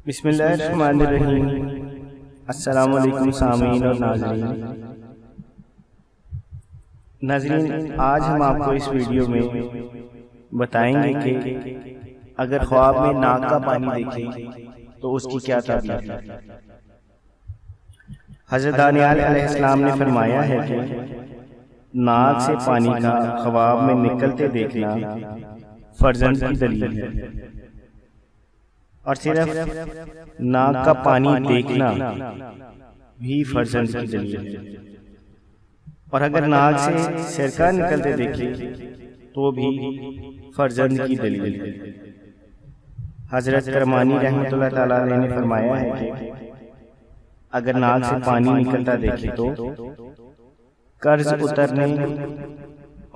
بسم اللہ الرحمن الرحیم۔ السلام علیکم سامعین اور ناظرین، آج ہم آپ کو اس ویڈیو میں بتائیں گے کہ اگر خواب میں ناک کا پانی دیکھیں تو اس کی کیا تعبیر ہے۔ حضرت دانیال علیہ السلام نے فرمایا ہے کہ ناک سے پانی کا خواب میں نکلتے دیکھنا فرزند کی دلیل ہے، اور صرف ناک کا پانی دیکھنا بھی فرزند کی دلیل ہے، اور اگر ناک سے سرکہ نکلتے دیکھے تو بھی فرزند کی دلیل ہے۔ حضرت کرمانی رحمۃ اللہ تعالیٰ علیہ نے فرمایا ہے کہ اگر ناک سے پانی نکلتا دیکھے تو قرض اترنے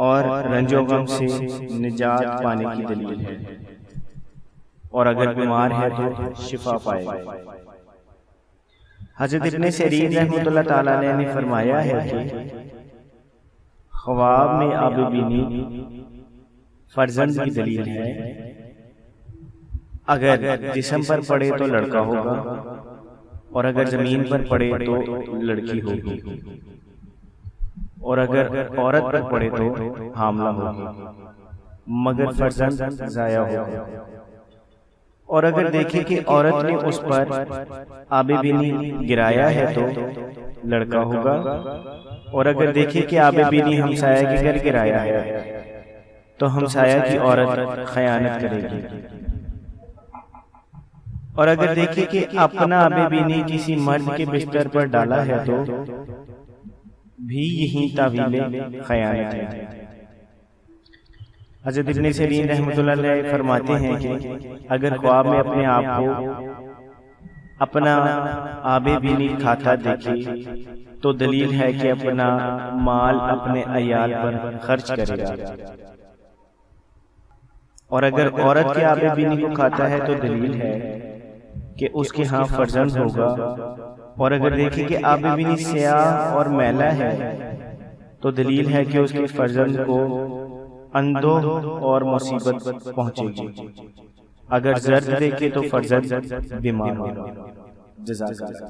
اور رنج و غم سے نجات پانے کی دلیل ہے، اور اگر بیمار ہے تو شفا پائے گا۔ حضرت ابن سیرین رحمۃ اللہ تعالیٰ علیہ نے فرمایا ہے کہ خواب میں آب بینی فرزند کی دلیل ہے، اگر جسم پر پڑے تو لڑکا ہوگا، اور اگر زمین پر پڑے تو لڑکی ہوگی، اور اگر عورت پر پڑے تو حاملہ ہوگی، مگر فرزند ضائع ہوگا۔ اور اگر دیکھیں کہ عورت نے اس پر آب بینی گرایا ہے تو لڑکا ہوگا، اور اگر دیکھیں کہ آب بینی ہمسایہ کے گھر گرایا ہے تو ہمسایہ کی عورت خیانت کرے گی، اور اگر دیکھیں کہ اپنا آب بینی کسی مرد کے بستر پر ڈالا ہے تو بھی یہی تعویل خیانت ہے۔ حضرت ابن سیرین رحمۃ اللہ علیہ فرماتے ہیں کہ اگر خواب میں اپنے آپ کو اپنا آب بینی کھاتا دیکھے تو دلیل ہے کہ اپنا مال اپنے عیال پر خرچ کرے گا، اور اگر عورت کے آب بینی کو کھاتا ہے تو دلیل ہے کہ اس کے ہاں فرزند ہوگا، اور اگر دیکھیں کہ آب بینی سیاہ اور میلا ہے تو دلیل ہے کہ اس کے فرزند کو اندوہ اور مصیبت پہنچے گی، اگر زرد دیکھے تو فرزند بیمار ہوگا۔ جزاک اللہ۔